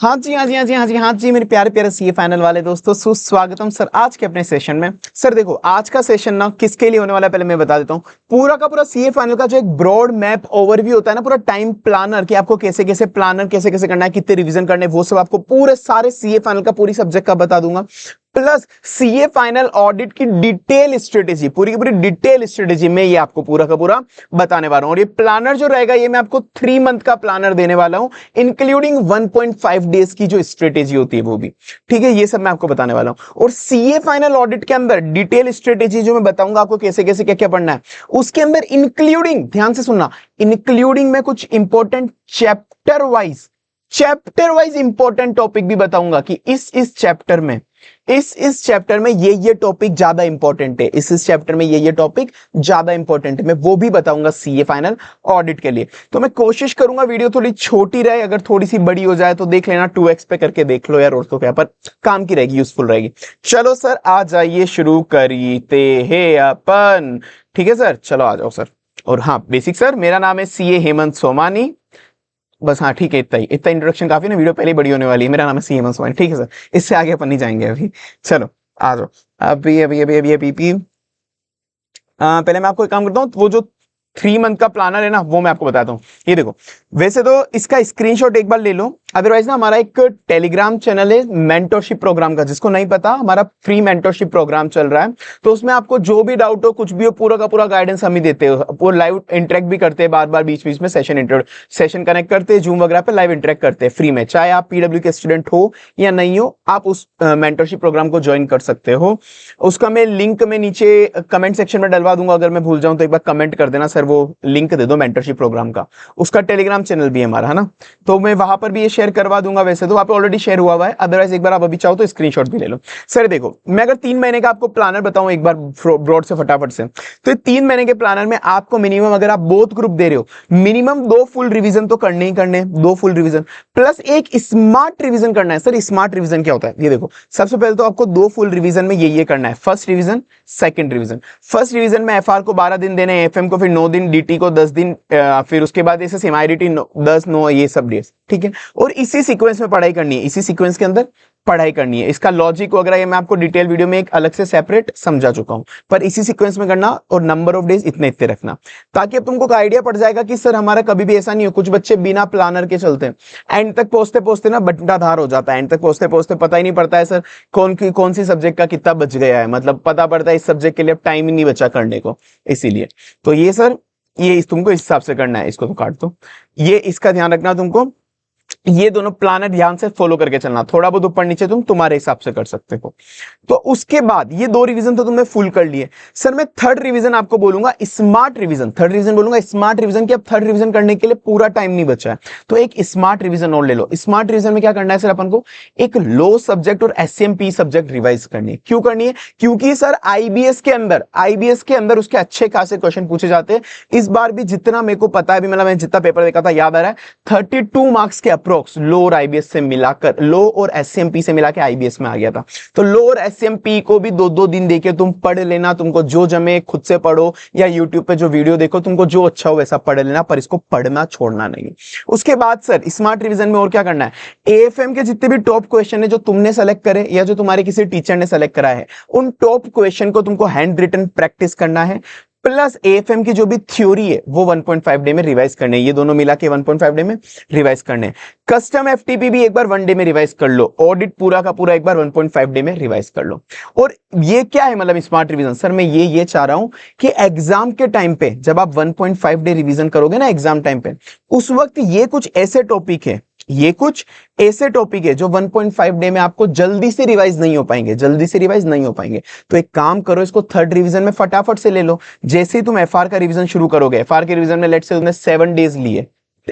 हाँ जी, हाँ जी, हाँ जी, हाँ जी, हाँ जी, मेरे प्यारे प्यारे सीए फाइनल वाले दोस्तों, सुस्वागतम सर आज के अपने सेशन में। सर देखो, आज का सेशन ना किसके लिए होने वाला है पहले मैं बता देता हूँ। पूरा का पूरा सीए फाइनल का जो एक ब्रॉड मैप ओवरव्यू होता है ना, पूरा टाइम प्लानर कि आपको कैसे कैसे प्लानर कैसे कैसे करना है, कितने रिवीजन करने हैं, वो सब आपको पूरे सारे सीए फाइनल का पूरी सब्जेक्ट का बता दूंगा। प्लस सीए फाइनल ऑडिट की डिटेल स्ट्रेटेजी, पूरी की पूरी डिटेल स्ट्रेटेजी में ये आपको पूरा का पूरा बताने वाला हूं। और ये प्लानर जो रहेगा, ये मैं आपको 3 मंथ का प्लानर देने वाला हूं, इंक्लूडिंग 1.5 डेज की जो स्ट्रेटेजी होती है वो भी। ठीक है, ये सब मैं आपको बताने वाला हूं। और सीए फाइनल ऑडिट के अंदर डिटेल स्ट्रेटेजी जो मैं बताऊंगा आपको कैसे कैसे क्या क्या पढ़ना है, उसके अंदर इंक्लूडिंग, ध्यान से सुनना, इंक्लूडिंग में कुछ important chapter wise important topic भी बताऊंगा कि इस चैप्टर में इस चैप्टर में ये टॉपिक ज्यादा इंपॉर्टेंट है, इस चैप्टर में ये टॉपिक ज्यादा इंपॉर्टेंट है, मैं वो भी बताऊंगा सीए फाइनल ऑडिट के लिए। तो मैं कोशिश करूंगा वीडियो थोड़ी छोटी रहे, अगर थोड़ी सी बड़ी हो जाए तो देख लेना, 2x पे करके देख लो यार, और तो क्या, पर काम की रहेगी, यूजफुल रहेगी। चलो सर आ जाइए, शुरू करते हैं अपन। ठीक है सर, चलो आ जाओ सर। और हाँ बेसिक सर, मेरा नाम है सीए हेमंत सोमानी, बस हाँ ठीक है, इतना ही, इतना इंट्रोडक्शन काफी ना, वीडियो पहले ही बड़ी होने वाली है। मेरा नाम है सी हेमंत सोमानी, ठीक है सर, इससे आगे अपन नहीं जाएंगे अभी। चलो आ जाओ। अभी अभी अभी अभी अभी, अभी पहले मैं आपको एक काम करता हूँ, वो जो 3 मंथ का प्लानर है ना, वो मैं आपको बताता हूँ। ये देखो, वैसे तो इसका स्क्रीनशॉट एक बार ले लो, अदरवाइज ना हमारा एक टेलीग्राम चैनल है मेंटरशिप प्रोग्राम का, जिसको नहीं पता, हमारा फ्री मेंटरशिप प्रोग्राम चल रहा है। तो उसमें आपको जो भी डाउट हो, कुछ भी हो, पूरा का पूरा गाइडेंस हम ही देते हो। वो लाइव इंटरेक्ट भी करते हैं, बार बार बीच बीच में सेशन कनेक्ट करते हैं, जूम वगैरह पे लाइव इंटरेक्ट करते हैं फ्री में। चाहे आप पीडब्ल्यू के स्टूडेंट हो या नहीं हो, आप उस मेंटरशिप प्रोग्राम को ज्वाइन कर सकते हो। उसका मैं लिंक में नीचे कमेंट सेक्शन में डलवा दूंगा, अगर मैं भूल जाऊं तो एक बार कमेंट कर देना, सर वो लिंक दे दो मेंटरशिप प्रोग्राम का। उसका टेलीग्राम चैनल भी है हमारा, है ना, तो मैं वहां पर भी ये शेयर करवा दूंगा। वैसे तो वहां पे ऑलरेडी शेयर हुआ है, अदरवाइज एक बार आप अभी चाहो तो स्क्रीनशॉट भी ले लो। सर देखो, मैं अगर 3 महीने का आपको प्लानर बताऊं एक बार ब्रॉड से फटाफट से, तो 3 महीने के प्लानर में आपको मिनिमम, अगर आप बोथ ग्रुप दे रहे हो, मिनिमम 2 फुल रिवीजन तो करने ही करने, 2 फुल रिवीजन प्लस एक स्मार्ट रिवीजन करना है। सर स्मार्ट रिवीजन क्या होता है, ये देखो, सबसे पहले तो आपको 2 फुल रिवीजन में ये करना है। First revision, second revision. First revision में एफआर को 12 दिन देने, एफएम को फिर 9 दिन, डीटी को 10 दिन, फिर उसके बाद ऐसे सेमाईडीटी 10 9 ये सब डेज, ठीक है। और इसी सीक्वेंस में पढ़ाई करनी है, इसी सीक्वेंस के अंदर पढ़ाई करनी है। इसका लॉजिक वगैरह ये मैं आपको डिटेल वीडियो में एक अलग से सेपरेट समझा चुका हूं, पर इसी सीक्वेंस में करना, और नंबर ऑफ डेज इतने इतने रखना, ताकि अब तुमको आइडिया पड़ जाएगा कि सर हमारा कभी भी ऐसा नहीं हो। कुछ बच्चे बिना प्लानर के चलते हैं, एंड तक पहुंचते पहुंचते ना बंटाधार हो जाता है, एंड तक पहुंचते पहुंचते पता ही नहीं पड़ता है सर कौन सी सब्जेक्ट का कितना बच गया है, मतलब पता पड़ता है इस सब्जेक्ट के लिए अब टाइम ही नहीं बचा करने को। इसीलिए तो ये सर, ये तुमको इस हिसाब से करना है, इसको तो काट दो, ये इसका ध्यान रखना तुमको। ये दोनों प्लानर ध्यान से फॉलो करके चलना, थोड़ा बहुत ऊपर नीचे तुम तुम्हारे हिसाब से कर सकते हो। तो उसके बाद ये 2 रिवीजन तो तुमने फुल कर लिए। सर मैं थर्ड रिवीजन आपको बोलूंगा, स्मार्ट रिवीजन, थर्ड रिवीजन बोलूंगा स्मार्ट रिवीजन, की अब थर्ड रिवीजन करने के लिए पूरा टाइम नहीं बचा है, तो एक स्मार्ट रिवीजन और ले लो। स्मार्ट रिवीजन में क्या करना है सर, अपन को एक लो सब्जेक्ट और एसएमपी सब्जेक्ट रिवाइज करनी है। क्यों करनी है, क्योंकि सर आईबीएस के अंदर उसके अच्छे खासे क्वेश्चन पूछे जाते हैं। इस बार भी जितना मेरे को पता है, अभी मतलब मैं जितना पेपर देखा था याद आ रहा है, 32 मार्क्स के अप्रोक्स लो और आईबीएस से मिलाकर, लो और एसएमपी से मिला के आईबीएस में आ गया था। तो लो और एसएमपी को भी 2-2 दिन देके तुम पढ़ लेना, तुमको जो जमे खुद से पढ़ो, या यूट्यूब पे जो वीडियो देखो, तुमको जो अच्छा हो वैसा पढ़ लेना, पर इसको पढ़ना छोड़ना नहीं। उसके बाद सर स्मार्ट रिवीजन में और क्या करना है, एएफएम के जितने भी टॉप क्वेश्चन है जो तुमने सेलेक्ट करे या जो तुम्हारे किसी टीचर ने सेलेक्ट करा है, उन टॉप क्वेश्चन को तुमको हैंड रिटन प्रैक्टिस करना है। प्लस एएफएम की जो भी थ्योरी है वो 1.5 डे में रिवाइज करने, ये दोनों मिला के 1.5 डे में रिवाइज करने। कस्टम एफटीपी भी एक बार 1 डे में रिवाइज कर लो, ऑडिट पूरा का पूरा एक बार 1.5 डे में रिवाइज कर लो। और ये क्या है मतलब स्मार्ट रिवीजन, सर मैं ये चाह रहा हूं कि एग्जाम के टाइम पे जब आप 1.5 डे रिवीजन करोगे ना एग्जाम टाइम पे, उस वक्त ये कुछ ऐसे टॉपिक है, ये कुछ ऐसे टॉपिक है जो 1.5 डे में आपको जल्दी से रिवाइज नहीं हो पाएंगे, तो एक काम करो, इसको थर्ड रिवीजन में फटाफट से ले लो। जैसे ही तुम एफआर का रिवीजन शुरू करोगे, एफआर के रिवीजन में लेट्स से तुमने 7 डेज लिए,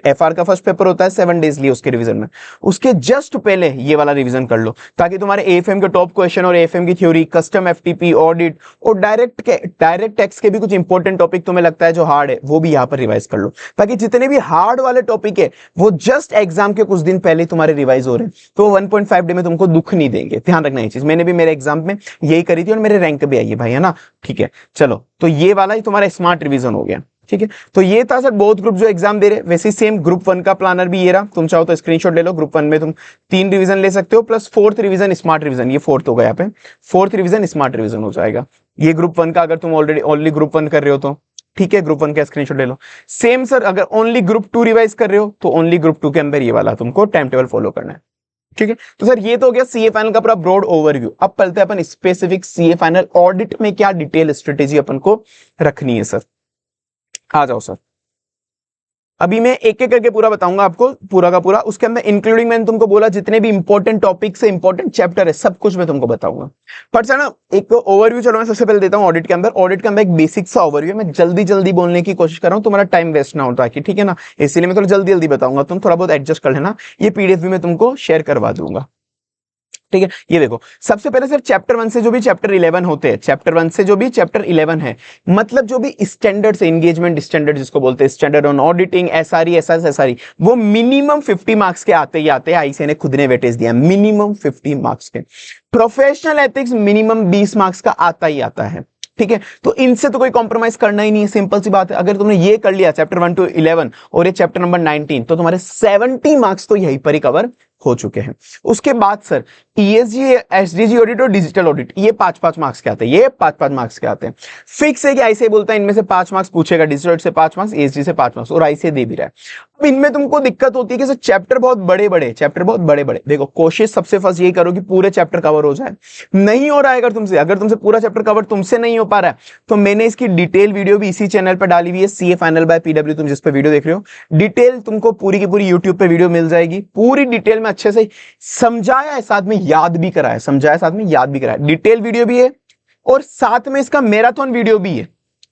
एफआर का फर्स्ट पेपर होता है 7 डेज लिए उसके रिवीजन में, उसके जस्ट पहले ये वाला रिवीजन कर लो, ताकि तुम्हारे एएफएम के टॉप क्वेश्चन और एएफएम की थ्योरी, कस्टम एफटीपी, ऑडिट और डायरेक्ट टैक्स के भी कुछ इंपॉर्टेंट टॉपिक तुम्हें लगता है जो हार्ड है, वो भी यहां पर रिवाइज कर लो, ताकि जितने भी हार्ड वाले टॉपिक है वो जस्ट एग्जाम के कुछ दिन पहले तुम्हारे रिवाइज हो रहे हैं, तो 1.5 डे में तुमको दुख नहीं देंगे। ध्यान रखना ये चीज, मैंने भी मेरे एग्जाम में यही करी थी और मेरे रैंक भी आई है भाई, है ना। ठीक है चलो, तो ये वाला ही तुम्हारा स्मार्ट रिवीजन हो गया। ठीक है, तो ये था सर बोथ ग्रुप जो एग्जाम दे रहे। वैसे सेम ग्रुप 1 का प्लानर भी ये रहा, तुम चाहो तो स्क्रीनशॉट ले लो। ग्रुप 1 में तुम 3 रिवीजन ले सकते हो plus 4th revision smart revision, ये 4th हो गया यहाँ पे, 4th रिवीजन स्मार्ट रिवीजन हो जाएगा ये ग्रुप 1 का, अगर तुम ऑलरेडी ओनली ग्रुप 1 कर रहे हो तो। ठीक है, ग्रुप 1 का स्क्रीनशॉट ले लो। सेम सर अगर ओनली ग्रुप 2 रिवाइज कर रहे हो तो ओनली ग्रुप 2 के अंदर ये वाला तुमको टाइम टेबल फॉलो करना है। ठीक है, तो सर ये तो हो गया सीए फाइनल का पूरा ब्रॉड ओवरव्यू। अब चलते हैं अपन स्पेसिफिक सीए फाइनल ऑडिट में क्या डिटेल स्ट्रेटेजी अपन को रखनी है। सर आ जाओ सर, अभी मैं एक एक करके पूरा बताऊंगा आपको, पूरा का पूरा, उसके अंदर इंक्लूडिंग मैंने तुमको बोला जितने भी इंपॉर्टेंट टॉपिक से इंपॉर्टेंट चैप्टर है सब कुछ मैं तुमको बताऊंगा। पर सर ना एक ओवरव्यू, चलो मैं सबसे पहले देता हूं ऑडिट के अंदर। ऑडिट के अंदर एक बेसिक सा ओवरव्यू, मैं जल्दी जल्दी बोलने की कोशिश कर रहा हूं, तुम्हारा टाइम वेस्ट ना होता है, ठीक है ना, इसीलिए मैं थोड़ा जल्दी जल्दी बताऊंगा, तुम थोड़ा बहुत एडजस्ट कर लेना। ये पीडीएफ भी मैं तुमको शेयर करवा दूंगा। ठीक है, ये देखो सबसे पहले सर चैप्टर 1 से जो भी चैप्टर 11 होते हैं, चैप्टर 1 से जो भी चैप्टर 11 है, मतलब जो भी स्टैंडर्ड से एंगेजमेंट स्टैंडर्ड जिसको बोलते हैं, standard on auditing, SRE, SRE, वो मिनिमम 50 मार्क्स के आते ही आते हैं। आईसीए ने खुद ने वेटेज दिया मिनिमम 50 मार्क्स के। प्रोफेशनल एथिक्स मिनिमम 20 मार्क्स का आता ही आता है। ठीक है, तो इनसे तो कोई कॉम्प्रोमाइज करना ही नहीं है, सिंपल सी बात है। अगर तुमने ये कर लिया चैप्टर 1 to 11 और ये चैप्टर नंबर 19, तो तुम्हारे 70 मार्क्स तो यहीं पर ही कवर हो चुके हैं। उसके बाद सर ईएसजी, एसडीजी ऑडिट और डिजिटल ऑडिट, ये 5-5 मार्क्स के आते हैं, ये 5-5 मार्क्स के आते हैं। फिक्स है कि आईसीए बोलता है इनमें से 5 मार्क्स पूछेगा, डिजिटल ऑडिट से 5 मार्क्स, ईएसजी से 5 मार्क्स, और आईसीए दे भी रहा है। अब इनमें तुमको दिक्कत होती है कि सर चैप्टर बहुत बड़े बड़े, चैप्टर बहुत बड़े बड़े। देखो कोशिश सबसे फर्स्ट यही करो कि पूरे चैप्टर कवर हो जाए। नहीं हो रहा है अगर तुमसे पूरा चैप्टर कवर तुमसे नहीं हो पा रहा है, तो मैंने इसकी डिटेल वीडियो भी इसी चैनल पर डाली हुई है, सीए फाइनल बाय पीडब्ल्यू, तुम जिस पे वीडियो देख रहे हो, डिटेल तुमको पूरी की पूरी यूट्यूब पे वीडियो मिल जाएगी। पूरी डिटेल में अच्छे से समझाया है, साथ में याद भी कराया, समझाया साथ में याद भी कराया, डिटेल वीडियो भी है और साथ में इसका मैराथन वीडियो भी है।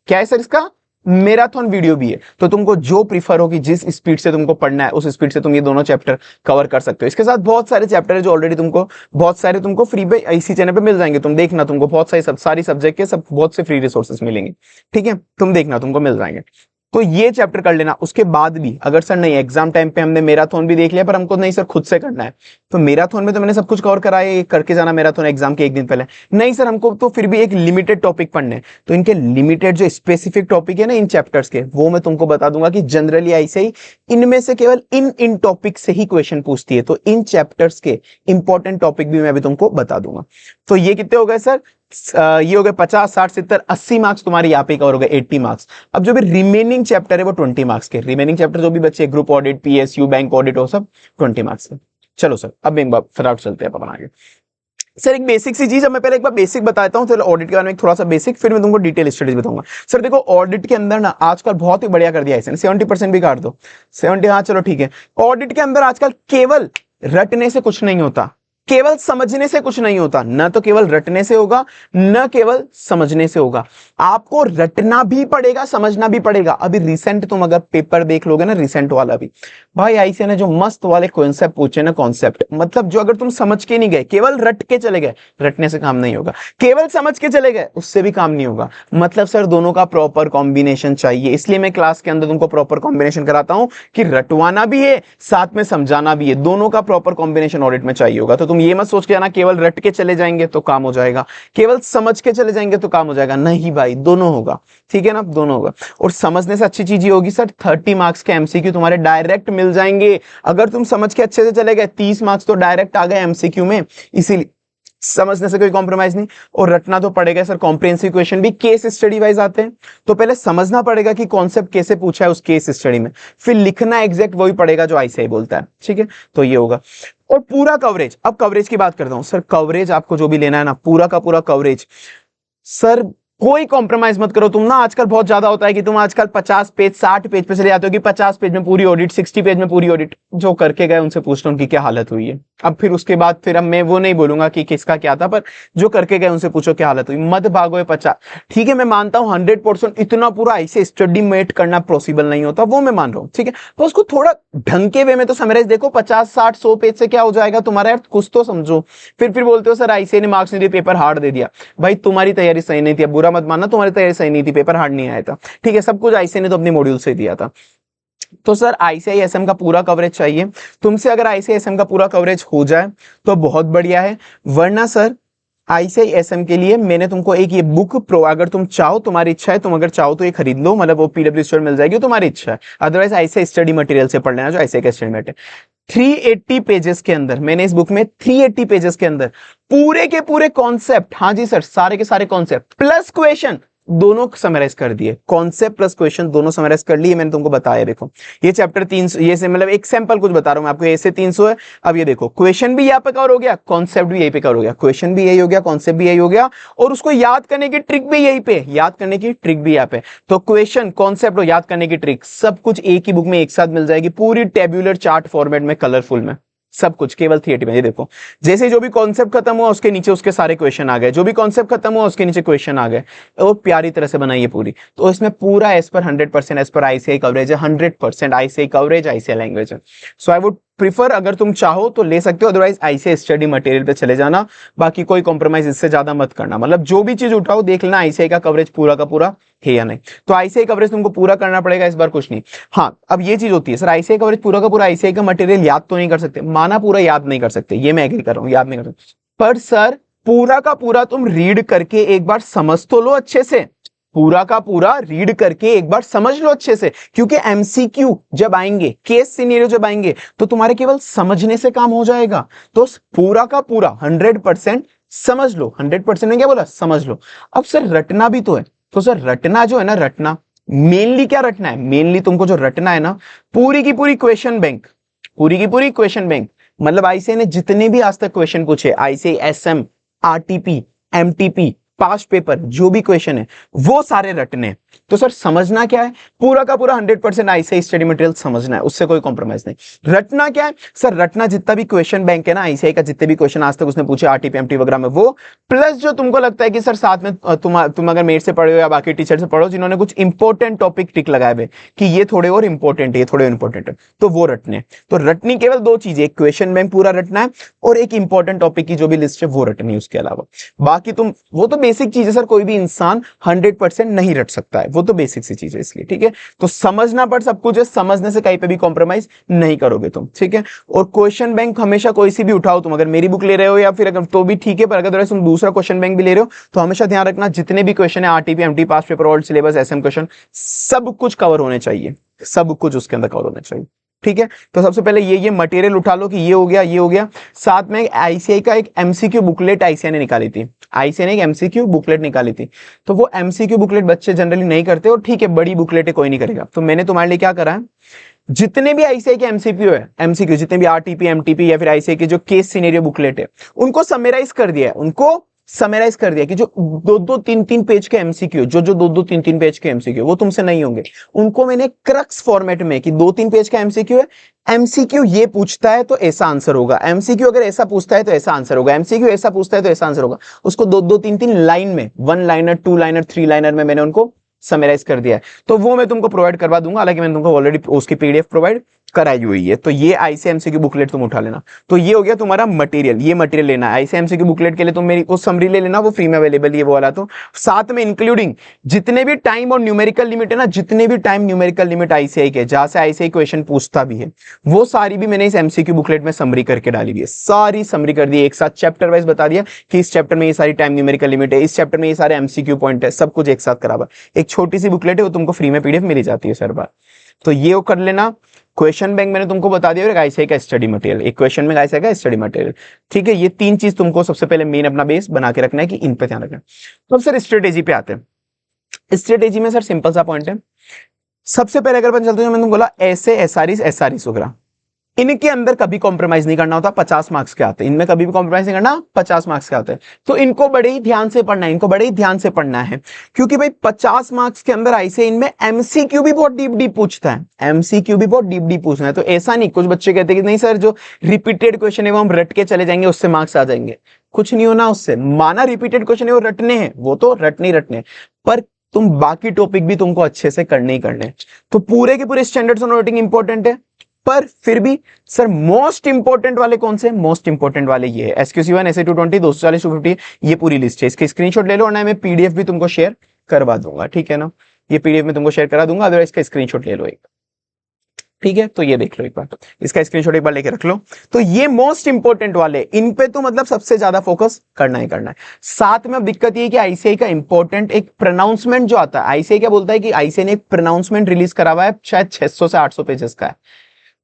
क्या है सर इसका? मैराथन वीडियो भी है। तो तुमको जो प्रीफर हो कि जिस स्पीड से तुमको पढ़ना है उस स्पीड से तुम ये दोनों चैप्टर कवर कर सकते हो। इसके साथ बहुत सारे चैप्टर है जो ऑलरेडी तुमको बहुत सारे तुमको फ्री पे इसी चैनल पे मिल जाएंगे। तुम देखना, तुमको बहुत सारी सब्जेक्ट के सब बहुत से फ्री रिसोर्सेस मिलेंगे। ठीक है, तुम देखना, तुमको मिल जाएंगे। तो ये चैप्टर कर लेना। उसके बाद भी अगर सर नहीं एग्जाम टाइम पे हमने मैराथन भी देख लिया पर हमको नहीं सर खुद से करना है, तो मैराथन में तो मैंने सब कुछ कवर कराया, करके जाना मैराथन एग्जाम के एक दिन पहले। नहीं सर हमको तो फिर भी एक लिमिटेड टॉपिक पढ़ने हैं, तो इनके लिमिटेड जो स्पेसिफिक टॉपिक है ना इन चैप्टर्स के, वो मैं तुमको बता दूंगा कि जनरली ऐसे ही इनमें से केवल इन टॉपिक से ही क्वेश्चन पूछती है। तो इन चैप्टर्स के इंपॉर्टेंट टॉपिक भी मैं अभी तुमको बता दूंगा। तो ये कितने हो गए सर? ये हो गए 50, 60, 70, 80 मार्क्स तुम्हारे यहाँ पे कवर हो गए, 80 मार्क्स। अब जो भी रिमेनिंग चैप्टर है वो 20 मार्क्स के, रिमेनिंग चैप्टर जो भी बच्चे group audit, PSU, bank audit, हो सब 20 मार्क्स के। चलो सर अब एक बार फटाफट चलते हैं अपन आगे। सर एक बेसिक सी चीज, मैं पहले एक बार बेसिक बताता हूँ, चलो ऑडिट के बारे में थोड़ा सा बेसिक, फिर मैं तुमको डिटेल स्टडीज बताऊंगा। सर देखो ऑडिट के अंदर ना आजकल बहुत ही बढ़िया कर दिया है, 70% भी काट दो, 70, हाँ चलो ठीक है। ऑडिट के अंदर आजकल केवल रटने से कुछ नहीं होता, केवल समझने से कुछ नहीं होता। न तो केवल रटने से होगा, न केवल समझने से होगा, आपको रटना भी पड़ेगा, समझना भी पड़ेगा। अभी रिसेंट तुम अगर पेपर देख लोगे ना, रिसेंट वाला भी भाई आईसीए ने जो मस्त वाले कॉन्सेप्ट पूछे ना, कॉन्सेप्ट मतलब जो अगर तुम समझ के नहीं गए, केवल रट के चले गए, रटने से काम नहीं होगा, केवल समझ के चले गए उससे भी काम नहीं होगा। मतलब सर दोनों का प्रॉपर कॉम्बिनेशन चाहिए, इसलिए मैं क्लास के अंदर तुमको प्रॉपर कॉम्बिनेशन कराता हूं कि रटवाना भी है साथ में समझाना भी है, दोनों का प्रॉपर कॉम्बिनेशन ऑडिट में चाहिए होगा। तो तुम ये मत सोच के आना केवल रट के चले जाएंगे तो काम हो जाएगा, केवल समझ के चले जाएंगे तो काम हो जाएगा, नहीं भाई दोनों होगा। ठीक है ना, दोनों होगा। और समझने से अच्छी चीज ये होगी सर 30 मार्क्स के एमसीक्यू तुम्हारे डायरेक्ट मिल जाएंगे। अगर तुम समझ के अच्छे से चले गए 30 मार्क्स तो डायरेक्ट आ गए एमसीक्यू में, इसीलिए समझने से कोई कॉम्प्रोमाइज नहीं। और रटना तो पड़ेगा सर, कॉम्प्रिहेंसिव क्वेश्चन भी केस स्टडी वाइज आते हैं, तो पहले समझना पड़ेगा कि कॉन्सेप्ट कैसे पूछा है उस केस स्टडी में, फिर लिखना एग्जैक्ट वही पड़ेगा जो आईसीआई बोलता है। ठीक है, तो ये होगा। और पूरा कवरेज, अब कवरेज की बात करता हूं सर, कवरेज आपको जो भी लेना है ना, पूरा का पूरा कवरेज सर, कोई कॉम्प्रोमाइज मत करो तुम ना। आजकल बहुत ज्यादा होता है कि तुम आजकल 50 पेज 60 पेज पे चले जाते हो कि 50 पेज में पूरी ऑडिट, 60 पेज में पूरी ऑडिट। जो करके गए उनसे पूछता हूं उनकी क्या हालत हुई है। अब फिर उसके बाद फिर अब मैं वो नहीं बोलूंगा कि किसका क्या था, पर जो करके गए उनसे पूछो क्या हालत हुई, मत भागो 50। ठीक है मैं मानता हूं 100% इतना पूरा ऐसे स्टडी मेट करना पॉसिबल नहीं होता, वो मैं मान रहा हूं। ठीक है, तो उसको थोड़ा ढंग के वे में तो समराइज देखो, 50, 60, 100 पेज से क्या हो जाएगा तुम्हारा, यार कुछ तो समझो। फिर बोलते हो सर आईसीआई ने मार्क्स नहीं दिए, पेपर हार्ड दे दिया। भाई तुम्हारी तैयारी सही नहीं थी, बुरा मत मानना, तुम्हारी तैयारी सही नहीं थी, पेपर हार्ड नहीं आया था। ठीक है, सब कुछ आईसीआई ने तो अपने मॉड्यूल से दिया था। तो सर आईसीआईएसएम का पूरा कवरेज चाहिए तुमसे, अगर आईसीआईएसएम का पूरा कवरेज हो जाए तो बहुत बढ़िया है, वरना सर ICISM के लिए मैंने तुमको एक ये बुक प्रो, अगर तुम चाहो, तुम्हारी इच्छा है, तुम अगर चाहो तो ये खरीद लो, मतलब वो PW स्टोर मिल जाएगी, तुम्हारी इच्छा है, अदरवाइज ICI स्टडी मटेरियल से पढ़ लेना, जो ICI का स्टडी मटेरियल 380 पेजेस के अंदर, मैंने इस बुक में 380 पेजेस के अंदर पूरे के पूरे कॉन्सेप्ट, हाँ जी सर, सारे के सारे कॉन्सेप्ट प्लस क्वेश्चन दोनों समराइज कर दिए, कॉन्सेप्ट प्लस क्वेश्चन दोनों समराइज कर लिए, मैंने तुमको बताया। देखो ये चैप्टर 300, ये से मतलब एक सैंपल कुछ बता रहा हूं मैं आपको, ऐसे 300 है। अब ये देखो क्वेश्चन भी यहाँ पे कवर हो गया, कॉन्सेप्ट भी यही पे कवर हो गया, क्वेश्चन भी यही हो गया, कॉन्सेप्ट भी यही हो गया, और उसको याद करने की ट्रिक भी यही पे, याद करने की ट्रिक भी यहाँ पे। तो क्वेश्चन, कॉन्सेप्ट और याद करने की ट्रिक सब कुछ एक ही बुक में एक साथ मिल जाएगी, पूरी टेब्यूलर चार्ट फॉर्मेट में, कलरफुल में, सब कुछ केवल 380 में। ये देखो जैसे जो भी कॉन्सेप्ट खत्म हुआ उसके नीचे उसके सारे क्वेश्चन आ गए, जो भी कॉन्सेप्ट खत्म हुआ उसके नीचे क्वेश्चन आ गए, और प्यारी तरह से बनाई है पूरी। तो इसमें पूरा as per 100% as per ICI coverage है, 100% ICI कवरेज, ICI लैंग्वेज है। सो आई वुड प्रीफर, अगर तुम चाहो तो ले सकते हो, अदरवाइज ICI स्टडी मटेरियल पे चले जाना, बाकी कोई कॉम्प्रोमाइज इससे ज्यादा मत करना, मतलब जो भी चीज उठाओ देख लेना ICI का कवरेज पूरा का पूरा है या नहीं। तो ICI कवरेज तुमको पूरा करना पड़ेगा इस बार, कुछ नहीं। हाँ अब ये चीज होती है, सर ICI कवरेज पूरा का पूरा, ICI का मटेरियल याद तो नहीं कर सकते, माना पूरा याद नहीं कर सकते, ये मैं एग्री कर रहा हूँ, याद नहीं कर सकते, पर सर पूरा का पूरा तुम रीड करके एक बार समझ तो लो अच्छे से, पूरा का पूरा रीड करके एक बार समझ लो अच्छे से, क्योंकि MCQ जब आएंगे, केस सिनेरियो जब आएंगे, तो तुम्हारे केवल समझने से काम हो जाएगा। तो पूरा का पूरा 100% समझ लो, 100% में क्या बोला, समझ लो। अब सर रटना भी तो है, तो सर रटना जो है ना, रटना मेनली क्या रटना है, मेनली तुमको जो रटना है ना, पूरी की पूरी क्वेश्चन बैंक, पूरी की पूरी क्वेश्चन बैंक, मतलब ICI ने जितने भी आज तक क्वेश्चन पूछे, ICISM, RTP, MTP, past paper, जो भी क्वेश्चन है वो सारे रटने हैं। तो सर समझना क्या है, पूरा का पूरा 100% ICI स्टडी मटेरियल समझना है, उससे कोई कॉम्प्रोमाइज नहीं। रटना क्या है सर, रटना जितना भी क्वेश्चन बैंक है ना ICI का, जितने भी क्वेश्चन आज तक उसने पूछे RTP, MT वगैरह में, वो प्लस जो तुमको लगता है कि सर साथ में तुम अगर मेरे से पढ़े हो या बाकी टीचर से पढ़ो जिन्होंने कुछ इंपॉर्टेंट टॉपिक टिक लगाए हुए कि ये थोड़े और इंपॉर्टेंट है, ये थोड़े इंपॉर्टेंट है, तो वो रटने। तो रटनी केवल दो चीजें, एक क्वेश्चन बैंक पूरा रटना है, और एक इंपॉर्टेंट टॉपिक की जो भी लिस्ट है वो रटनी है, उसके अलावा बाकी तुम, वो तो बेसिक चीज है सर, कोई भी इंसान 100% नहीं रट सकता है, वो तो बेसिक सी चीज है, इसलिए ठीक है। तो समझना पड़ सब कुछ है, समझने से कहीं पे भी कॉम्प्रोमाइज नहीं करोगे तुम, ठीक है। और क्वेश्चन बैंक हमेशा कोई सी भी उठाओ, तुम अगर मेरी बुक ले रहे हो या फिर अगर तो भी ठीक है, पर अगर तुम दूसरा क्वेश्चन बैंक भी ले रहे हो तो हमेशा ध्यान रखना जितने भी क्वेश्चन है RTP, MT, past paper, old syllabus, SM question, सब कुछ कवर होने चाहिए, सब कुछ उसके अंदर कवर होना चाहिए, ठीक है। तो सबसे पहले ये मटेरियल उठा लो कि ये हो गया, ये हो गया। साथ में ICI का एक MCQ बुकलेट ICI ने निकाली थी, ICI ने एक MCQ बुकलेट निकाली थी, तो वो MCQ बुकलेट बच्चे जनरली नहीं करते, और ठीक है बड़ी बुकलेट है कोई नहीं करेगा, तो मैंने तुम्हारे लिए क्या करा है, जितने भी ICI के MCQ जितने भी RTP, MTP या फिर ICI के जो केस सिनेरियो बुकलेट है, उनको समराइज कर दिया है, उनको समराइज कर दिया कि जो 2-2, 3-3 पेज के MCQ, जो 2-2, 3-3 पेज के MCQ वो तुमसे नहीं होंगे, उनको मैंने क्रक्स फॉर्मेट में कि 2-3 पेज का MCQ है, MCQ ये पूछता है तो ऐसा आंसर होगा, MCQ अगर ऐसा पूछता है तो ऐसा आंसर होगा, MCQ ऐसा पूछता है तो ऐसा आंसर होगा, उसको 2-2, 3-3 लाइन में, 1 लाइनर, 2 लाइनर, 3 लाइनर में मैंने उनको समराइज कर दिया है। तो वो मैं तुमको प्रोवाइड करवा दूंगा, हालांकि मैंने तुमको ऑलरेडी उसकी PDF प्रोवाइड कराई हुई है। तो ये ICI MCQ बुकलेट तुम उठा लेना। तो ये हो गया तुम्हारा मटेरियल, ये मटेरियल लेना है। ICI MCQ बुकलेट के लिए तुम मेरी वो समरी ले लेना, वो फ्री में अवेलेबल ये वो वाला। तो साथ में इंक्लूडिंग जितने भी टाइम और न्यूमेरिकल लिमिट है ना, जितने भी टाइम न्यूमेरिकल लिमिट ICI के जहां से ICI क्वेश्चन पूछता भी है, वो सारी भी मैंने इस MCQ बुकलेट में समरी करके डाली हुई है, सारी समरी कर दी, एक साथ चैप्टर वाइज बता दिया कि इस चैप्टर में ये सारी टाइम न्यूमेरिकल लिमिट है, इस चैप्टर में ये सारे MCQ पॉइंट है, सब कुछ एक साथ करा हुआ। एक छोटी सी बुकलेट है, वो तुमको फ्री में PDF मिल जाती है सर बार। तो ये वो कर लेना। क्वेश्चन बैंक मैंने तुमको बता दिया, और ICI का स्टडी मटेरियल, एक क्वेश्चन बैंक ICI का स्टडी मटेरियल, ठीक है। ये तीन चीज तुमको सबसे पहले मेन अपना बेस बना के रखना है कि इन पे ध्यान रखना है। तो अब सर स्ट्रेटेजी पे आते हैं। स्ट्रेटेजी में सर सिंपल सा पॉइंट है, सबसे पहले अगर अपन चलते हैं, मैंने तुमको बोला ऐसे SREs वगैरह, इनके अंदर कभी कॉम्प्रोमाइज नहीं करना होता, 50 मार्क्स के आते हैं, इनमें कभी भी कॉम्प्रोमाइज नहीं करना, 50 मार्क्स के आते हैं। तो इनको बड़े ही ध्यान से पढ़ना है, इनको बड़े ही ध्यान से पढ़ना है, क्योंकि भाई 50 मार्क्स के अंदर ऐसे इनमें MCQ भी बहुत डीप डीप पूछता है, MCQ भी बहुत डीप डीप पूछना है। तो ऐसा नहीं, कुछ बच्चे कहते हैं कि नहीं सर जो रिपीटेड क्वेश्चन है वो हम रट के चले जाएंगे, उससे मार्क्स आ जाएंगे। कुछ नहीं होना उससे, माना रिपीटेड क्वेश्चन है वो रटने हैं, वो तो रटने, पर तुम बाकी टॉपिक भी तुमको अच्छे से करने ही करने। तो पूरे के पूरे स्टैंडर्ड्स ऑन राइटिंग इंपॉर्टेंट है, पर फिर भी सर मोस्ट इंपॉर्टेंट वाले कौन से, मोस्ट इंपॉर्टेंट वाले ये है SQC1, SA 220, 240, 250, ये पूरी लिस्ट है। इसके स्क्रीनशॉट ले लो, और ना मैं PDF भी तुमको शेयर करवा दूंगा, ठीक है ना, ये PDF में तुमको शेयर करा दूंगा, अदरवाइज इसका स्क्रीनशॉट ले लो एक। ठीक है, तो ये देख लो एक बार, इसका स्क्रीनशॉट एक बार लेके रख लो। तो ये मोस्ट इंपोर्टेंट वाले, इन पे तो मतलब सबसे ज्यादा फोकस करना ही करना है। साथ में अब दिक्कत ये है कि आईसीआई का इंपॉर्टेंट एक प्रोनाउंसमेंट जो आता है, आईसीआई क्या बोलता है कि आईसीआई ने एक प्रोनाउंसमेंट रिलीज करा हुआ है, शायद 600 से 800 पेजेस का है।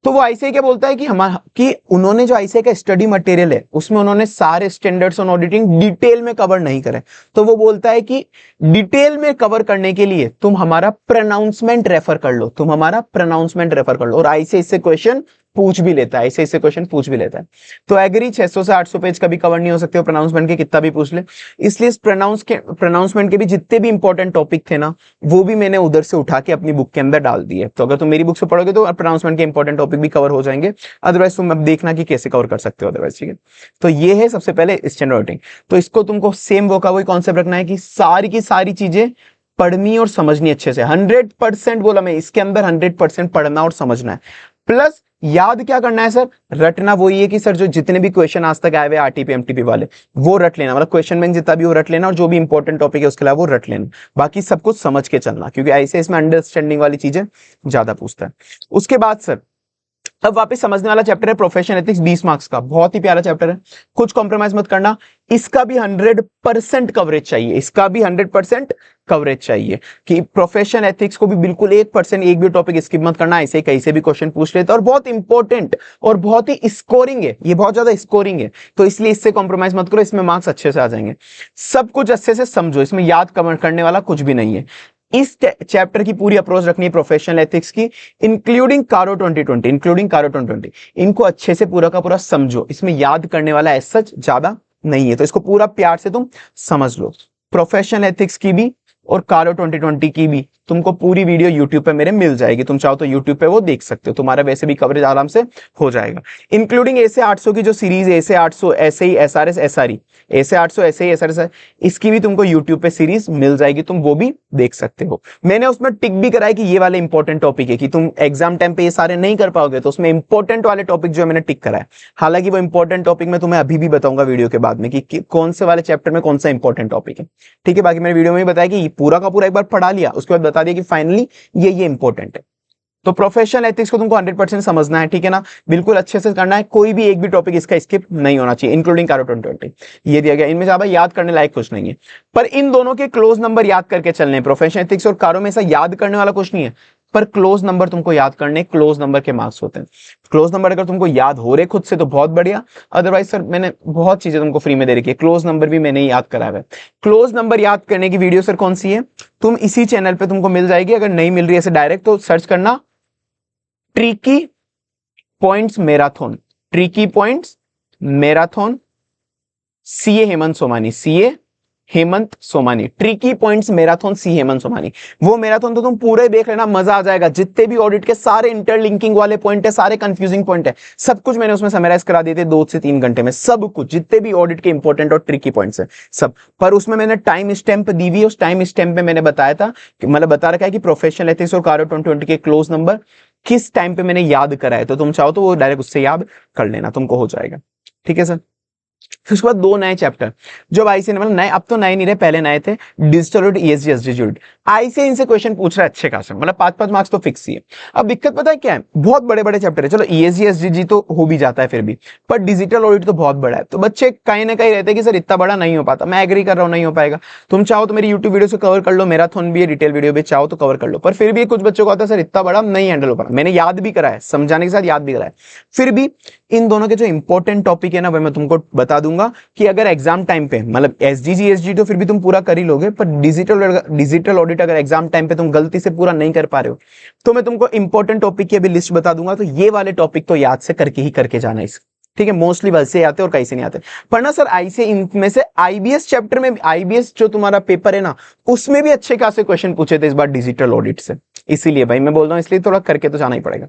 तो वो आईसीआई क्या बोलता है कि हमारा कि उन्होंने जो आईसीआई का स्टडी मटेरियल है उसमें उन्होंने सारे स्टैंडर्ड्स ऑन ऑडिटिंग डिटेल में कवर नहीं करे। तो वो बोलता है कि डिटेल में कवर करने के लिए तुम हमारा प्रोनाउंसमेंट रेफर कर लो, तुम हमारा प्रोनाउंसमेंट रेफर कर लो। और आईसीआई से क्वेश्चन पूछ भी लेता है, ऐसे क्वेश्चन पूछ भी लेता है। तो एग्री 600 से 800 पेज कभी कवर नहीं हो सकते, प्रोनाउंसमेंट के कितना भी पूछ ले। इसलिए इस प्रोनाउंसमेंट के भी जितने भी इंपॉर्टेंट टॉपिक थे ना, वो भी मैंने उधर से उठा के अपनी बुक के अंदर डाल दिए। तो अगर तुम मेरी बुक से पढ़ोगे तो प्रोनाउंसमेंट के इंपॉर्टेंट टॉपिक भी कवर हो जाएंगे, अदरवाइज तुम अब देखना कि कैसे कवर कर सकते हो अदरवाइज। ठीक है, तो ये है सबसे पहले स्टैंडर्ड राइटिंग। तो इसको तुमको सेम वोकाबुलरी कॉन्सेप्ट रखना है कि सारी की सारी चीजें पढ़नी और समझनी अच्छे से। 100% बोला मैं, इसके अंदर 100% पढ़ना और समझना है, प्लस याद क्या करना है सर, रटना। वही है कि सर जो जितने भी क्वेश्चन आज तक आए हुए आरटीपी एमटीपी वाले, वो रट लेना, मतलब क्वेश्चन बैंक जितना भी वो रट लेना, और जो भी इंपॉर्टेंट टॉपिक है उसके अलावा वो रट लेना। बाकी सब कुछ समझ के चलना, क्योंकि ऐसे इसमें अंडरस्टैंडिंग वाली चीजें ज्यादा पूछता है। उसके बाद सर अब वापस समझने वाला चैप्टर है प्रोफेशनल एथिक्स, 20 मार्क्स का, बहुत ही प्यारा चैप्टर है, कुछ कॉम्प्रोमाइज मत करना। इसका भी 100% कवरेज चाहिए, इसका भी 100% कवरेज चाहिए कि प्रोफेशनल एथिक्स को भी बिल्कुल 1% एक भी टॉपिक स्किप मत करना, ऐसे कैसे भी क्वेश्चन पूछ लेते हैं। और बहुत इंपॉर्टेंट और बहुत ही स्कोरिंग है, ये बहुत ज्यादा स्कोरिंग है, तो इसलिए इससे कॉम्प्रोमाइज मत करो, इसमें मार्क्स अच्छे से आ जाएंगे। सब कुछ अच्छे से समझो, इसमें याद करने वाला कुछ भी नहीं है। इस चैप्टर की पूरी अप्रोच रखनी है प्रोफेशनल एथिक्स की, इंक्लूडिंग कारो 2020, इंक्लूडिंग कारो 2020। इनको अच्छे से पूरा का पूरा समझो, इसमें याद करने वाला एज सच ज्यादा नहीं है, तो इसको पूरा प्यार से तुम समझ लो। प्रोफेशनल एथिक्स की भी और कारो 2020 की भी तुमको पूरी वीडियो यूट्यूब पे मेरे मिल जाएगी, तुम चाहो तो यूट्यूब पे वो देख सकते हो, तुम्हारा वैसे भी कवरेज आराम से हो जाएगा। इंक्लूडिंग ऐसे 800 की जो सीरीज ऐसे 800 ऐसे ही एसआरएस एसआरई, ऐसे 800 ऐसे ही एसआरएस, इसकी भी तुमको यूट्यूब पे सीरीज मिल जाएगी, तुम वो भी देख सकते हो। मैंने उसमें टिक भी कराया कि ये वाले इंपॉर्टेंट टॉपिक है, कि तुम एग्जाम टाइम पे ये सारे नहीं कर पाओगे, तो उसमें इंपॉर्टेंट वाले टॉपिक जो है मैंने टिक कराया। हालांकि वो इंपॉर्टेंट टॉपिक मैं तुम्हें अभी भी बताऊंगा वीडियो के बाद में कि कौन से वाले चैप्टर में कौन सा इंपॉर्टेंट टॉपिक है। ठीक है, बाकी मैंने वीडियो में भी बताया कि पूरा का पूरा एक बार पढ़ा लिया, उसके बाद बता दिया कि फाइनली ये इंपॉर्टेंट है। तो प्रोफेशनल एथिक्स को तुमको 100% समझना है, ठीक है ना, बिल्कुल अच्छे से करना है, कोई भी एक भी टॉपिक इसका स्किप नहीं होना चाहिए, इंक्लूडिंग कारो 2020। ये दिया गया, इनमें ज्यादा याद करने लायक कुछ नहीं है, पर इन दोनों के क्लोज नंबर याद करके चलने। प्रोफेशनल एथिक्स और कारो में ऐसा याद करने वाला कुछ नहीं है, पर क्लोज नंबर तुमको याद करने, क्लोज नंबर के मार्क्स होते हैं। क्लोज नंबर अगर तुमको याद हो रहे खुद से तो बहुत बढ़िया, अदरवाइज सर मैंने बहुत चीजें तुमको फ्री में दे रखी है, क्लोज नंबर भी मैंने याद कराया है। क्लोज नंबर याद करने की वीडियो सर कौन सी है, तुम इसी चैनल पे तुमको मिल जाएगी, अगर नहीं मिल रही है ऐसे डायरेक्ट तो सर्च करना tricky points marathon, tricky points marathon, CA Hemant Somani, CA Hemant Somani, tricky points marathon C Hemant Somani. वो मैराथन तो तुम पूरे देख लेना, मजा आ जाएगा, जितने भी ऑडिट के सारे इंटरलिंकिंग वाले पॉइंट है, सारे कंफ्यूजिंग पॉइंट है, सब कुछ मैंने उसमें समराइज करा दिए थे 2 से 3 घंटे में, सब कुछ जितने भी ऑडिट के इंपॉर्टेंट और ट्रिकी पॉइंट्स है सब। पर उसमें मैंने टाइम स्टैंप दी हुई है, उस टाइम स्टैंप में मैंने बताया था, मतलब बता रखा है कि प्रोफेशनल एथिक्स और कारो 2020 के क्लोज नंबर किस टाइम पे मैंने याद करा है, तो तुम चाहो तो वो डायरेक्ट उससे याद कर लेना, तुमको हो जाएगा। ठीक है सर। फिर उसके बाद 2 नए चैप्टर जो आईसीए ने, मतलब नए, अब तो नए नहीं रहे, पहले नए थे, digital audit, ESG SDG audit. ICA इनसे क्वेश्चन पूछ रहा है अच्छे खासे, मतलब 5-5 मार्क्स तो फिक्स ही है। अब दिक्कत पता है क्या है, बहुत बड़े बड़े चैप्टर है, चलो ईएसजी एसडीजी तो हो भी जाता है फिर भी, पर डिजिटल ऑडिट तो बहुत बड़ा है, तो बच्चे कहीं ना कहीं रहते हैं कि सर इतना बड़ा नहीं हो पाता। मैं एग्री कर रहा हूँ, नहीं हो पाएगा, तुम चाहो तो मेरी यूट्यूब वीडियो से कवर कर लो, मैराथन भी है, डिटेल वीडियो भी चाहो तो कवर कर लो, पर फिर भी कुछ बच्चों को आता है सर इतना बड़ा नहीं हैंडल हो पा रहा। मैंने याद भी करा है, समझाने के साथ याद भी करा है, फिर भी इन दोनों के जो इंपॉर्टेंट टॉपिक है ना वह मैं तुमको बता दूंगा कि अगर एग्जाम टाइम पे, मतलब एसडीजी एसजी तो फिर भी तुम पूरा कर ही लोगे, पर डिजिटल ऑडिट अगर एग्जाम टाइम पे तुम गलती से पूरा नहीं कर पा रहे हो, तो मैं तुमको इंपॉर्टेंट टॉपिक की अभी लिस्ट बता दूंगा, तो ये वाले टॉपिक तो याद से करके ही करके जाना इस, ठीक है। मोस्टली वैसे आते और कैसे नहीं आते, पर ना सर आईसीए इनमें से आईबीएस चैप्टर में, आईबीएस जो तुम्हारा पेपर है ना, उसमें भी अच्छे खासे क्वेश्चन पूछे थे इस बार डिजिटल ऑडिट से, इसीलिए भाई मैं बोल रहा हूं, इसलिए थोड़ा करके तो जाना ही पड़ेगा।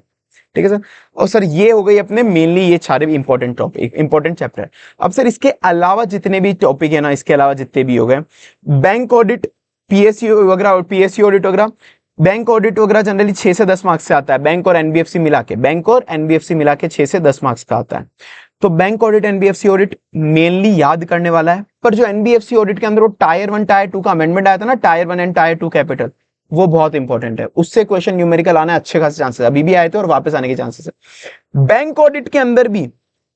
ठीक है सर। और सर ये हो गई अपने मेनली ये सारे इंपॉर्टेंट टॉपिक, इंपॉर्टेंट चैप्टर। अब सर इसके अलावा जितने भी टॉपिक है ना, इसके अलावा जितने भी हो गए, बैंक ऑडिट, पीएसयू वगैरह और पीएसयू ऑडिट वगैरह, बैंक ऑडिट वगैरह जनरली 6 से 10 मार्क्स से आता है, बैंक और एनबीएफसी मिला के, बैंक और एनबीएफसी मिला के 6 से 10 मार्क्स का आता है। तो bank audit NBFC audit mainly याद करने वाला है, पर जो एनबीएफसी ऑडिट के अंदर वो टायर 1 टायर 2 का अमेंडमेंट आया था ना, टायर 1 एंड टायर 2 कैपिटल, वो बहुत इंपॉर्टेंट है, उससे क्वेश्चन न्यूमेरिकल आने अच्छे खासे चांसेस, अभी भी आए थे और वापस आने के चांसेस है। बैंक ऑडिट के अंदर भी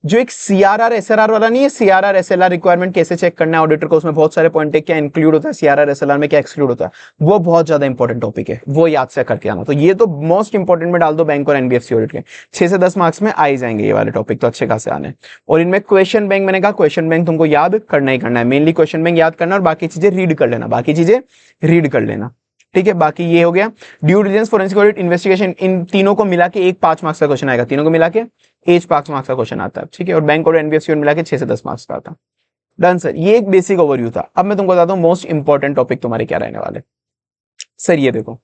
जो एक सीआरआर एसएलआर वाला नहीं है, सीआरआर एसएलआर रिक्वायरमेंट कैसे चेक करना है ऑडिटर को, उसमें बहुत सारे पॉइंट है, क्या इंक्लूड होता है सीआरआर एसएलआर में, क्या एक्सक्लूड होता है, वो बहुत ज्यादा इंपॉर्टेंट टॉपिक है, वो याद से करके आना। तो ये तो मोस्ट इंपॉर्टेंट में डाल दो बैंक और एनबीएफसी ऑडिट के, 6 से 10 मार्क्स में आ ही जाएंगे ये वाले टॉपिक, तो अच्छे खासे आने। और इनमें क्वेश्चन बैंक, मैंने कहा क्वेश्चन बैंक तुमको याद करना ही करना है, मेनली क्वेश्चन बैंक याद करना और बाकी चीजें रीड कर लेना, बाकी चीजें रीड कर लेना, ठीक है। बाकी ये हो गया due diligence, forensic audit, investigation, इन तीनों को मिला के एक 5 मार्क्स का क्वेश्चन आएगा, तीनों को मिला के एक 5 मार्क्स का क्वेश्चन आता है, ठीक है। और बैंक और एनबीएफसी मिला के 6 से 10 मार्क्स का आता है। डन सर, ये एक बेसिक ओवरव्यू था। अब मैं तुमको बताता हूँ मोस्ट इंपॉर्टेंट टॉपिक तुम्हारे क्या रहने वाले। सर ये देखो,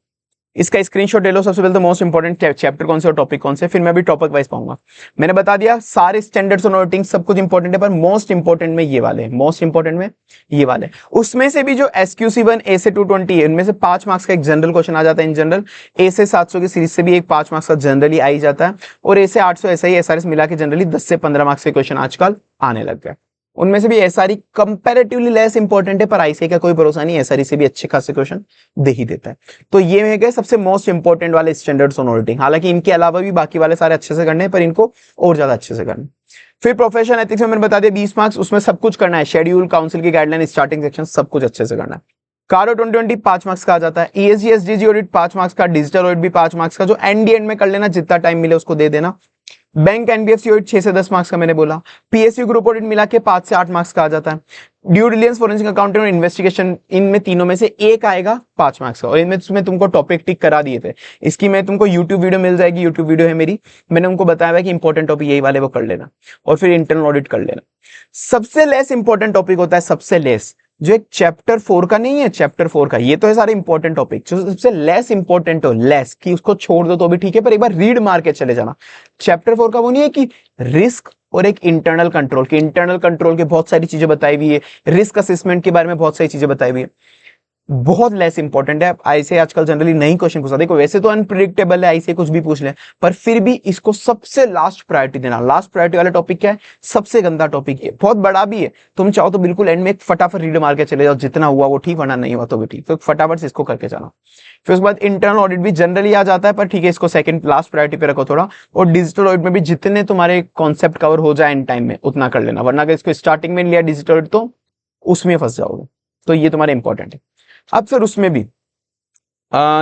इसका स्क्रीनशॉट ले लो। सबसे पहले तो मोस्ट इंपॉर्टेंट चैप्टर कौन से और टॉपिक कौन से, फिर मैं भी टॉपिक वाइज पाऊंगा। मैंने बता दिया सारे स्टैंडर्ड्स और ऑडिटिंग सब कुछ इंपॉर्टेंट है, पर मोस्ट इंपॉर्टेंट में ये वाले, मोस्ट इंपॉर्टेंट में ये वाले। उसमें से भी जो SQC1 A से 220 है, इनमें से 5 मार्क्स का एक जनरल क्वेश्चन आ जाता है इन जनरल। A से 700 की सीरीज से भी एक 5 मार्क्स का जनरली आ ही जाता है, और A से 800 SI SRS मिला के जनरली 10 से 15 मार्क्स के क्वेश्चन आजकल आने लग गए। उनमें से भी SRE कंपैरेटिवली लेस इंपॉर्टेंट है, पर ICAI का कोई भरोसा नहीं, SRE से भी अच्छे खासे क्वेश्चन दे ही देता है। तो ये है गए सबसे मोस्ट इंपॉर्टेंट वाले स्टैंडर्ड्स ऑन ऑडिटिंग। हालांकि इनके अलावा भी बाकी वाले सारे अच्छे से करने हैं, पर इनको और ज्यादा अच्छे से करना। फिर प्रोफेशन एथिक्स में मैंने बता दिया 20 मार्क्स, उसमें सब कुछ करना है, शेड्यूल, काउंसिल की गाइडलाइन, स्टार्टिंग सेक्शन, सब कुछ अच्छे से करना है। कारो 2020 5 मार्क्स का आ जाता है। ESG SDG ऑडिट 5 मार्क्स का, डिजिटल ऑडिट भी 5 मार्क्स का, जो एंड में कर लेना, जितना टाइम मिले उसको दे देना। बैंक एनबीएफसी ऑडिट 6 से 10 मार्क्स का मैंने बोला। PSU ग्रुप ऑडिट मिला के 5 से 8 मार्क्स का आ जाता है। ड्यू डिलिजेंस, फोरेंसिक अकाउंटिंग और इन्वेस्टिगेशन, इनमें तीनों में से एक आएगा 5 मार्क्स का, और इनमें तुमको टॉपिक टिक करा दिए थे। इसकी मैं तुमको यूट्यूब वीडियो मिल जाएगी, यूट्यूब वीडियो है मेरी, मैंने उनको बताया है कि इंपॉर्टेंट टॉपिक यही वाले वो कर लेना, और फिर इंटरनल ऑडिट कर लेना। सबसे लेस इंपॉर्टेंट टॉपिक होता है, सबसे लेस, जो एक चैप्टर 4 का नहीं है, चैप्टर 4 का, ये तो है सारे इंपॉर्टेंट टॉपिक, जो सबसे लेस इंपॉर्टेंट हो, लेस कि उसको छोड़ दो तो भी ठीक है, पर एक बार रीड मार के चले जाना। चैप्टर 4 का वो नहीं है कि रिस्क और एक इंटरनल कंट्रोल, की इंटरनल कंट्रोल के बहुत सारी चीजें बताई हुई है, रिस्क असेसमेंट के बारे में बहुत सारी चीजें बताई हुई है, बहुत लेस इंपॉर्टेंट है। ICAI आजकल जनरली नहीं क्वेश्चन पूछता, देखो वैसे तो अनप्रिडिक्टेबल है ICAI, कुछ भी पूछ ले, पर फिर भी इसको सबसे लास्ट प्रायोरिटी देना। लास्ट प्रायोरिटी वाला टॉपिक क्या है, सबसे गंदा टॉपिक है, बहुत बड़ा भी है। तुम चाहो तो बिल्कुल एंड में एक फटाफट रीड मार के चले जाओ, जितना हुआ वो ठीक, वरना नहीं हुआ तो भी ठीक, तो फटाफट से इसको करके जाना। फिर उसके बाद इंटरनल ऑडिट भी जनरली आ जाता है, पर ठीक है इसको सेकंड लास्ट प्रायोरिटी पे रखो थोड़ा। और डिजिटल ऑडिट में भी जितने तुम्हारे कॉन्सेप्ट कवर हो जाए एंड टाइम में उतना कर लेना, वरना अगर इसको स्टार्टिंग में लिया डिजिटल ऑडिट तो उसमें फंस जाओगे। तो ये तुम्हारे इंपॉर्टेंट है। अब फिर उसमें भी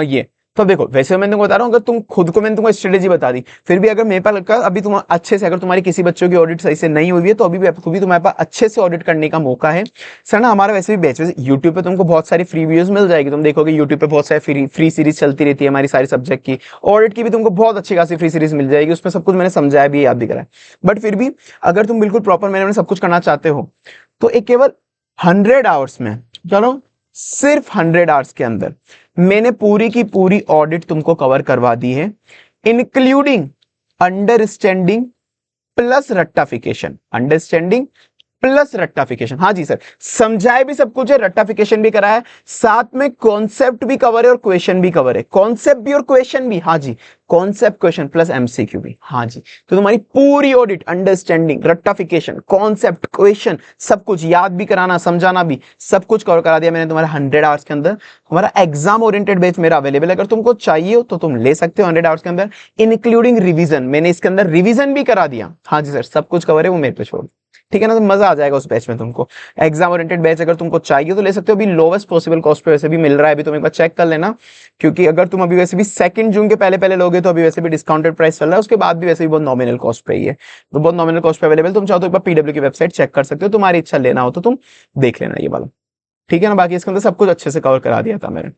ये तो देखो, वैसे मैं तुमको बता रहा हूं, अगर तुम खुद को, मैंने तुमको स्ट्रेटेजी बता दी, फिर भी अगर मेरे पास लगता है अभी तुम अच्छे से, अगर तुम्हारी किसी बच्चों की ऑडिट सही से नहीं हुई है, तो अभी भी तुम्हारे पास अच्छे से ऑडिट करने का मौका है। सर ना, हमारा वैसे भी बैच, यूट्यूब पे तुमको बहुत सारी फ्री वीडियोस मिल जाएगी, तुम देखोगे यूट्यूब पे बहुत सारी फ्री सीरीज चलती रहती है हमारी सारी सब्जेक्ट की, ऑडिट की भी तुमको बहुत अच्छी खासी फ्री सीरीज मिल जाएगी, उसमें सब कुछ मैंने समझाया भी, याद भी करा है। बट फिर भी अगर तुम बिल्कुल प्रॉपर मैंने सब कुछ करना चाहते हो, तो एक केवल 100 आवर्स में, चलो सिर्फ 100 आवर्स के अंदर मैंने पूरी की पूरी ऑडिट तुमको कवर करवा दी है, इंक्लूडिंग अंडरस्टैंडिंग प्लस रट्टाफिकेशन, अंडरस्टैंडिंग प्लस रट्टाफिकेशन। हाँ जी सर, समझाए भी सब कुछ है, रट्टाफिकेशन भी करा है, साथ में कॉन्सेप्ट भी कवर है और क्वेश्चन भी कवर है, कॉन्सेप्ट भी और क्वेश्चन भी। हाँ जी, कॉन्सेप्ट क्वेश्चन प्लस MCQ भी। हाँ जी, तो तुम्हारी पूरी ऑडिट अंडरस्टैंडिंग, रट्टाफिकेशन, कॉन्सेप्ट, क्वेश्चन, सब कुछ याद भी कराना, समझाना भी, सब कुछ कवर करा दिया मैंने तुम्हारे 100 आवर्स के अंदर। हमारा एग्जाम ओरिएंटेड बैच मेरा अवेलेबल है, अगर तुमको चाहिए हो तो तुम ले सकते हो 100 आवर्स के अंदर, इंक्लूडिंग रिवीजन। मैंने इसके अंदर रिवीजन भी करा दिया। हाँ जी सर, सब कुछ कवर है, वो मेरे पे छोड़, ठीक है ना, तो मजा आ जाएगा उस बैच में तुमको। एग्जाम ओरिएंटेड बैच अगर तुमको चाहिए तो ले सकते हो, अभी लोवेस्ट पॉसिबल कॉस्ट पे वैसे भी मिल रहा है, अभी तुम एक बार चेक कर लेना, क्योंकि अगर तुम अभी वैसे भी 2 जून के पहले लोगे तो अभी वैसे भी डिस्काउंटेड प्राइस चल रहा है, उसके बाद भी वैसे भी बहुत नॉमिनल कॉस्ट पे ही है, तो बहुत नॉमिनल कॉस्ट पे अवेलेबल। तुम चाहो तो एक बार PW की वेबसाइट चेक कर सकते हो, तुम्हारी इच्छा लेना हो तो तुम देख लेना ये वाला, ठीक है ना। बाकी इसके अंदर सब कुछ अच्छे से कवर करा दिया था मैंने।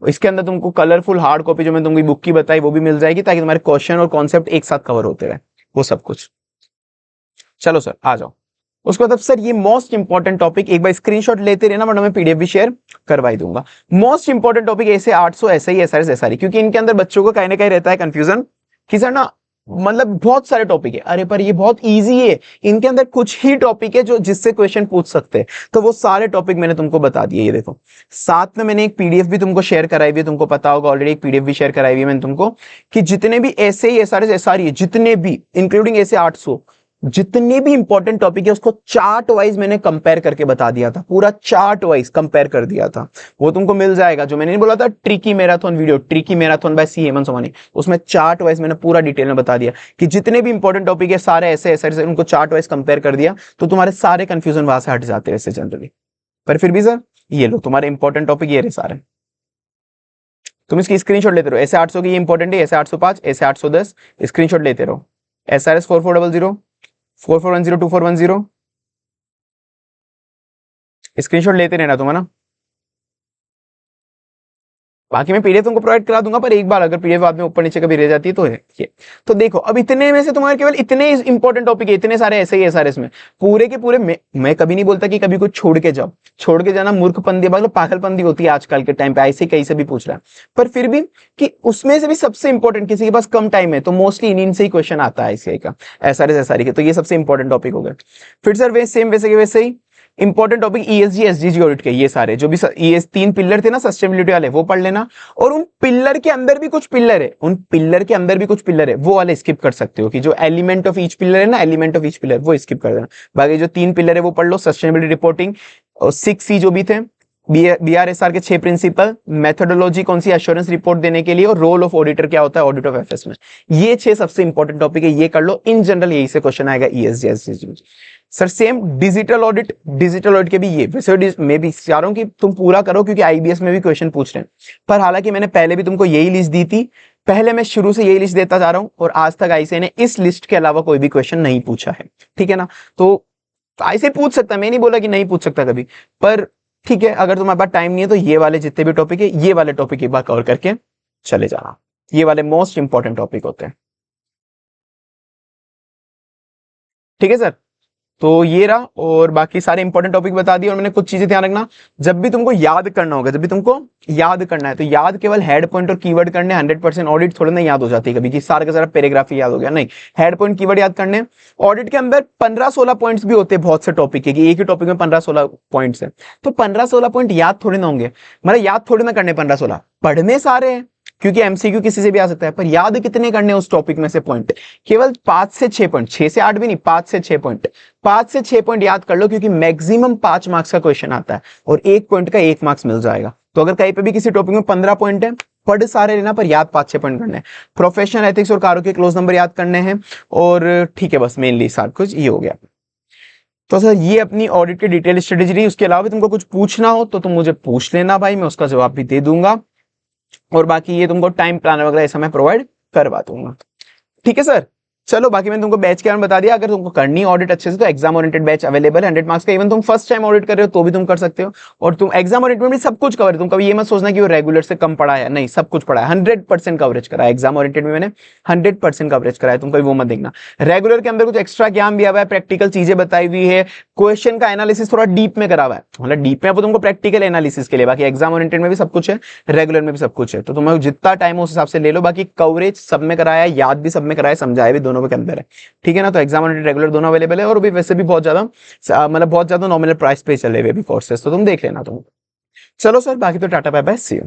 इसके अंदर तुमको कलरफुल हार्ड कॉपी जो मैं तुमको बुक की बताई वो भी मिल जाएगी, ताकि तुम्हारे क्वेश्चन और कॉन्सेप्ट एक साथ कवर होते रहे, वो सब कुछ। चलो सर आ जाओ। उसके बाद सर ये मोस्ट इंपॉर्टेंट टॉपिक एक बार स्क्रीनशॉट लेते रहना, वरना मैं PDF भी शेयर करवाई दूंगा। मोस्ट इंपॉर्टेंट टॉपिक ऐसे 800 SI SRS SRE, क्योंकि इनके अंदर बच्चों को कहीं ना कहीं रहता है कंफ्यूजन कि सर ना, मतलब बहुत सारे टॉपिक है, अरे पर ये बहुत इजी है, इनके अंदर कुछ ही टॉपिक है जो जिससे क्वेश्चन पूछ सकते हैं, तो वो सारे टॉपिक मैंने तुमको बता दिए। ये देखो, साथ में मैंने एक PDF भी तुमको शेयर कराई हुई है, तुमको पता होगा ऑलरेडी, एक PDF भी शेयर कराई हुई है मैंने तुमको, कि जितने भी SI SRS SRE जितने भी इंक्लूडिंग ऐसे 800 जितने भी इंपॉर्टेंट टॉपिक है उसको चार्ट वाइज मैंने कंपेयर करके बता दिया था, पूरा चार्ट वाइज कंपेयर कर दिया था। वो तुमको मिल जाएगा, जो मैंने नहीं बोला था tricky marathon video, tricky marathon by C Hemant Somani, उसमें चार्ट वाइज मैंने पूरा डिटेल में बता दिया कि जितने भी इंपॉर्टेंट टॉपिक है सारे ऐसे ऐसे उनको चार्ट वाइज कंपेयर कर दिया, तो तुम्हारे सारे कंफ्यूजन वहां से हट जाते हैं वैसे जनरली। पर फिर भी सर ये लो तुम्हारे इंपॉर्टेंट टॉपिक ये रहे सारे, तुम इसकी स्क्रीनशॉट लेते रहो। ऐसे 800 की ये इंपॉर्टेंट है, ऐसे 805, ऐसे 810, स्क्रीनशॉट लेते रहो। SRS 4400, 4410, 2410, स्क्रीनशॉट लेते रहना तुम, है ना। बाकी मैं पीडीएफ तुमको प्रोवाइड करा दूंगा, पर एक बार अगर पीडीएफ बाद में ऊपर नीचे कभी रह जाती है तो है ये। तो देखो अब इतने में से तुम्हारे केवल इतने इंपॉर्टेंट टॉपिक है, इतने सारे ऐसे ही है सारे इसमें, पूरे के पूरे मैं कभी नहीं बोलता कि कभी कुछ छोड़ के जाओ, छोड़ के जाना मूर्खपंदी मतलब पागलपंदी होती है आजकल के टाइम पे, ऐसे कहीं से भी पूछ रहा है। पर फिर भी कि उसमें से भी सबसे इंपॉर्टेंट, किसी के पास कम टाइम है तो मोस्टली इन से ही क्वेश्चन आता है ICI का, SRS के, तो ये सबसे इंपॉर्टेंट टॉपिक हो गए। फिर सर वे सेम वैसे के वैसे ही important topic ESG SDG audit के, ये सारे जो भी ES 3 पिलर थे ना सस्टेनेबिलिटी वाले, वो पढ़ लेना। और उन पिलर के अंदर भी कुछ पिलर है, उन पिलर के अंदर भी कुछ पिलर है, वो वाले स्किप कर सकते हो, कि जो एलिमेंट ऑफ ईच पिलर है ना, एलिमेंट ऑफ ईच पिलर वो स्किप कर देना। बाकी जो 3 पिलर है वो पढ़ लो, सस्टेनेबिलिटी रिपोर्टिंग और 6C जो भी थे, BRSR के 6 प्रिंसिपल, मेथोडोलॉजी कौन सी एश्योरेंस रिपोर्ट देने के लिए, और रोल ऑफ ऑडिटर क्या होता है ऑडिट ऑफ FS में, ये 6 सबसे इंपॉर्टेंट टॉपिक है, ये कर लो। इन जनरल यही से क्वेश्चन आएगा ESG SDG। Sir same digital audit, digital audit के भी ये वैसे मैं भी चाह रहा हूं कि तुम पूरा करो, क्योंकि IBS में भी क्वेश्चन पूछ रहे हैं। पर हालांकि मैंने पहले भी तुमको यही लिस्ट दी थी, पहले मैं शुरू से यही लिस्ट देता जा रहा हूं, और आज तक ICI ने इस लिस्ट के अलावा कोई भी क्वेश्चन नहीं पूछा है, ठीक है ना। तो ICI पूछ सकता है, मैं नहीं बोला कि नहीं पूछ सकता कभी, पर ठीक है अगर तुम्हारे पास टाइम नहीं है तो ये वाले जितने भी टॉपिक है, ये वाले टॉपिक एक बार कवर करके चले जाना, ये वाले मोस्ट इंपॉर्टेंट टॉपिक होते हैं, ठीक है सर। तो ये रहा, और बाकी सारे इंपॉर्टेंट टॉपिक बता दिए। और मैंने कुछ चीजें ध्यान रखना, जब भी तुमको याद करना होगा, जब भी तुमको याद करना है तो याद केवल हेड पॉइंट और कीवर्ड करने। 100% ऑडिट थोड़ा ना याद हो जाती है कभी कि सारा का सारा पैराग्राफ याद हो गया, नहीं, हेड पॉइंट कीवर्ड याद करने। ऑडिट के अंदर 15-16 पॉइंट्स भी होते हैं बहुत से टॉपिक के, कि एक ही टॉपिक में 15-16 पॉइंट्स है, तो 15-16 पॉइंट याद थोड़े ना होंगे, मतलब याद थोड़े ना करने 15-16, पढ़ने सारे हैं, क्योंकि MCQ किसी से भी आ सकता है, पर याद कितने करने उस टॉपिक में से पॉइंट, केवल 5 से 6 पॉइंट, 6 से 8 भी नहीं, 5 से 6 पॉइंट, 5 से 6 पॉइंट याद कर लो, क्योंकि मैक्सिमम 5 मार्क्स का क्वेश्चन आता है और 1 पॉइंट का 1 मार्क्स मिल जाएगा। तो अगर कहीं पे भी किसी टॉपिक में 15 पॉइंट है, पढ़ सारे लेना, पर याद 5-6 पॉइंट करने हैं। प्रोफेशनल एथिक्स और कारों के क्लोज नंबर याद करने हैं, और ठीक है बस मेनली सब कुछ ये हो गया। तो सर ये अपनी ऑडिट की डिटेल स्ट्रेटेजी रही, उसके अलावा भी तुमको कुछ पूछना हो तो तुम मुझे पूछ लेना भाई, मैं उसका जवाब भी दे दूंगा, और बाकी ये तुमको टाइम प्लान वगैरह ऐसा मैं प्रोवाइड करवा दूंगा, ठीक है सर। चलो बाकी मैंने तुमको बैच के बारे में बता दिया, अगर तुमको करनी है ऑडिट अच्छे से तो एग्जाम ओरिएंटेड बैच अवेलेबल है 100 मार्क्स का, इवन तुम फर्स्ट टाइम ऑडिट कर रहे हो तो भी तुम कर सकते हो, और तुम एग्जाम ओरिएंटेड में सब कुछ कवर है, तुम कभी ये मत सोचना कि वो रेगुलर से कम पढ़ा है, नहीं, सब कुछ पढ़ा है, 100% कवरेज करा है एग्जाम ओरिएंटेड में, मैंने 100% कवरेज करा है, तुम कभी वो मत देखना। रेगुलर के अंदर कुछ एक्स्ट्रा ज्ञान भी आया है, प्रैक्टिकल चीजें बताई हुई है, क्वेश्चन का एनालिसिस थोड़ा डीप में करा हुआ है, मतलब डीप में तुमको प्रैक्टिकल एनालिसिस के लिए, बाकी एग्जाम ओरिएंटेड में भी सब कुछ है, रेगुलर में भी सब कुछ है, तो तुम्हें जितना टाइम उस हिसाब से ले लो, बाकी कवरेज सब में कराया है, याद भी सब में कराया है, समझाया भी दोनों के अंदर है, ठीक है ना। तो एग्जाम और रेगुलर दोनों अवेलेबल है, और भी वैसे भी बहुत ज्यादा मतलब बहुत ज्यादा नॉमिनल प्राइस पे चले हुए भी कोर्सेस, तो तुम देख लेना तुम। चलो सर बाकी तो tata bye bye, see you.